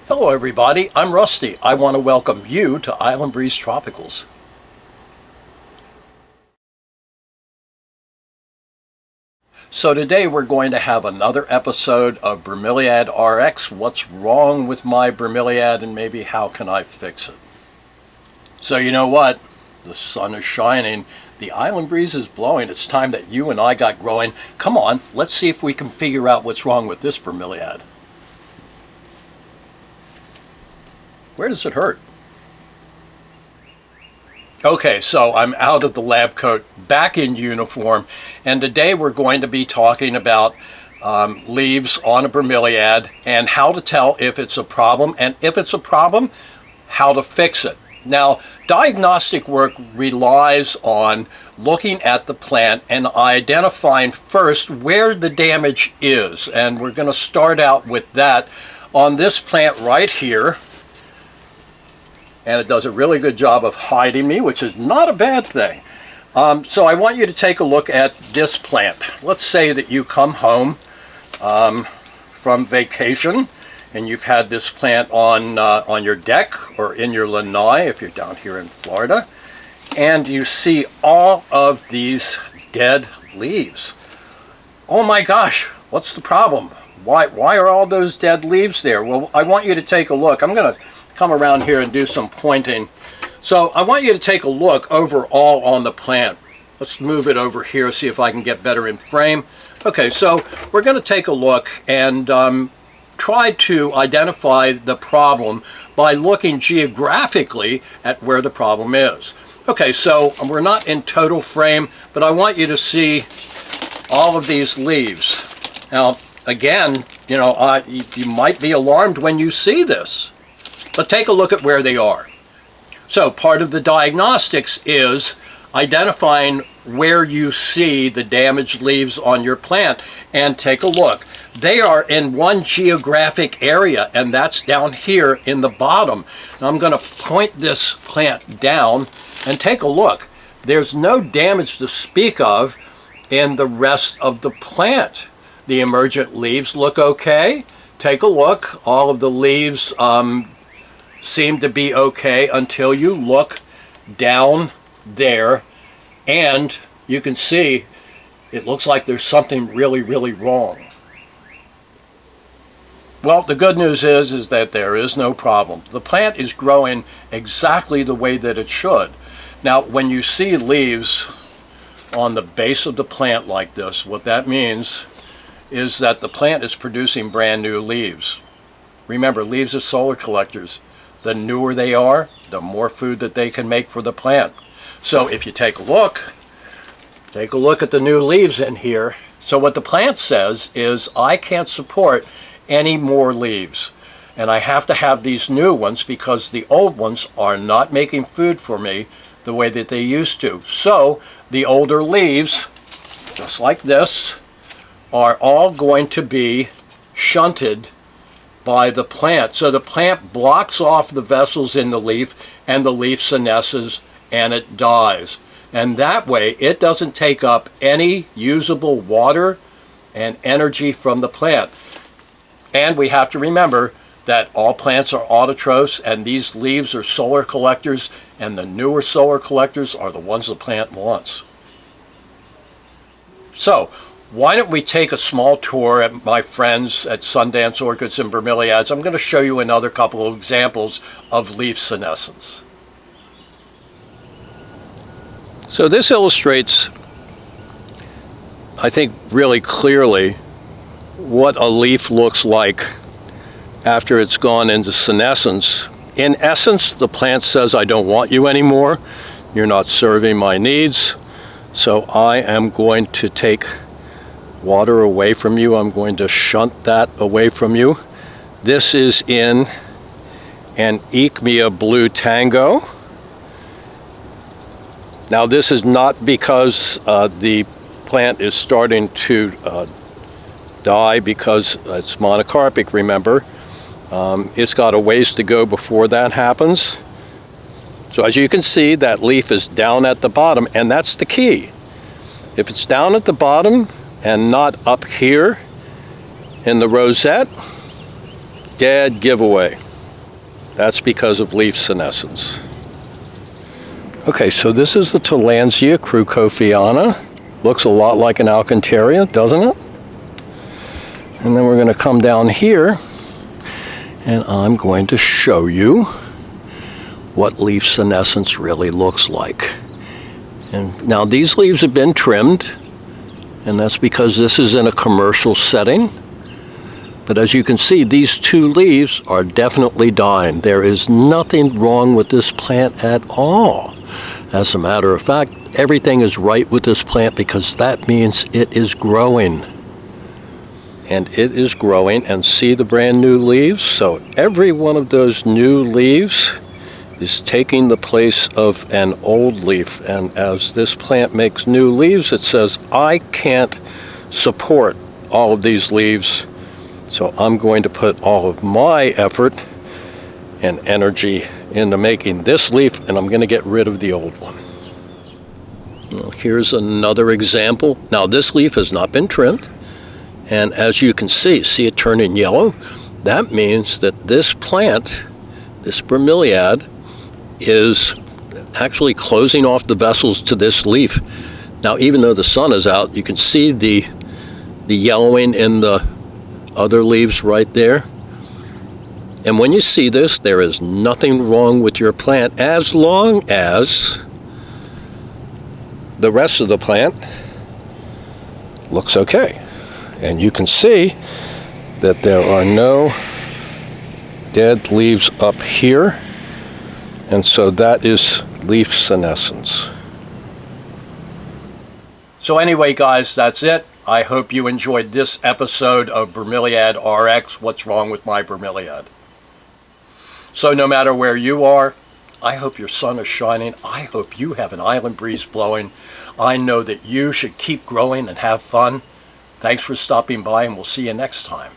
Hello everybody, I'm Rusty. I want to welcome you to Island Breeze Tropicals. So today we're going to have another episode of Bromeliad RX, what's wrong with my bromeliad and maybe how can I fix it. So you know what, the sun is shining, the island breeze is blowing, it's time that you and I got growing. Come on, let's see if we can figure out what's wrong with this bromeliad. Where does it hurt? Okay, so I'm out of the lab coat, back in uniform, and today we're going to be talking about leaves on a bromeliad and how to tell if it's a problem, and if it's a problem, how to fix it. Now, diagnostic work relies on looking at the plant and identifying first where the damage is, and we're going to start out with that on this plant right here. And it does a really good job of hiding me, which is not a bad thing. So I want you to take a look at this plant. Let's say that you come home from vacation and you've had this plant on your deck or in your lanai if you're down here in Florida, and you see all of these dead leaves. Oh my gosh, what's the problem? Why are all those dead leaves there? Well, I want you to take a look. I'm going to come around here and do some pointing. So I want you to take a look overall on the plant. Let's move it over here, see if I can get better in frame. Okay, so we're going to take a look and try to identify the problem by looking geographically at where the problem is. Okay, so we're not in total frame, but I want you to see all of these leaves. Now, again, you know, you might be alarmed when you see this. But take a look at where they are. So part of the diagnostics is identifying where you see the damaged leaves on your plant, and take a look. They are in one geographic area, and that's down here in the bottom. Now I'm going to point this plant down and take a look. There's no damage to speak of in the rest of the plant. The emergent leaves look okay. Take a look. All of the leaves seem to be okay until you look down there and you can see it looks like there's something really wrong. Well, the good news is that there is no problem. The plant is growing exactly the way that it should. Now, when you see leaves on the base of the plant like this, what that means is that the plant is producing brand new leaves. Remember, leaves are solar collectors. The newer they are, the more food that they can make for the plant. So if you take a look at the new leaves in here. So what the plant says is, I can't support any more leaves, and I have to have these new ones because the old ones are not making food for me the way that they used to. So the older leaves, just like this, are all going to be shunted by the plant. So the plant blocks off the vessels in the leaf, and the leaf senesces and it dies. And that way it doesn't take up any usable water and energy from the plant. And we have to remember that all plants are autotrophs, and these leaves are solar collectors, and the newer solar collectors are the ones the plant wants. So why don't we take a small tour at my friends at Sundance Orchids and Bromeliads. I'm going to show you another couple of examples of leaf senescence. So this illustrates, I think, really clearly what a leaf looks like after it's gone into senescence. In essence, the plant says, I don't want you anymore. You're not serving my needs. So I am going to take water away from you. I'm going to shunt that away from you. This is in an Echmea Blue Tango. Now this is not because the plant is starting to die because it's monocarpic, remember. It's got a ways to go before that happens. So as you can see, that leaf is down at the bottom, and that's the key. If it's down at the bottom and not up here in the rosette, dead giveaway. That's because of leaf senescence. Okay, so this is the Tillandsia crucophiana. Looks a lot like an alcantaria, doesn't it? And then we're going to come down here, and I'm going to show you what leaf senescence really looks like. And now these leaves have been trimmed, and that's because this is in a commercial setting. But as you can see, these two leaves are definitely dying. There is nothing wrong with this plant at all. As a matter of fact, everything is right with this plant because that means it is growing. And it is growing, and see the brand new leaves? So every one of those new leaves is taking the place of an old leaf. And as this plant makes new leaves, it says, I can't support all of these leaves. So I'm going to put all of my effort and energy into making this leaf, and I'm going to get rid of the old one. Well, here's another example. Now this leaf has not been trimmed, and as you can see it turning yellow? That means that this plant, this bromeliad, is actually closing off the vessels to this leaf. Now even though the sun is out, you can see the yellowing in the other leaves right there. And when you see this, there is nothing wrong with your plant as long as the rest of the plant looks okay. And you can see that there are no dead leaves up here, and so that is leaf senescence. So anyway, guys, that's it. I hope you enjoyed this episode of Bromeliad RX, What's Wrong with My Bromeliad. So no matter where you are, I hope your sun is shining. I hope you have an island breeze blowing. I know that you should keep growing and have fun. Thanks for stopping by, and we'll see you next time.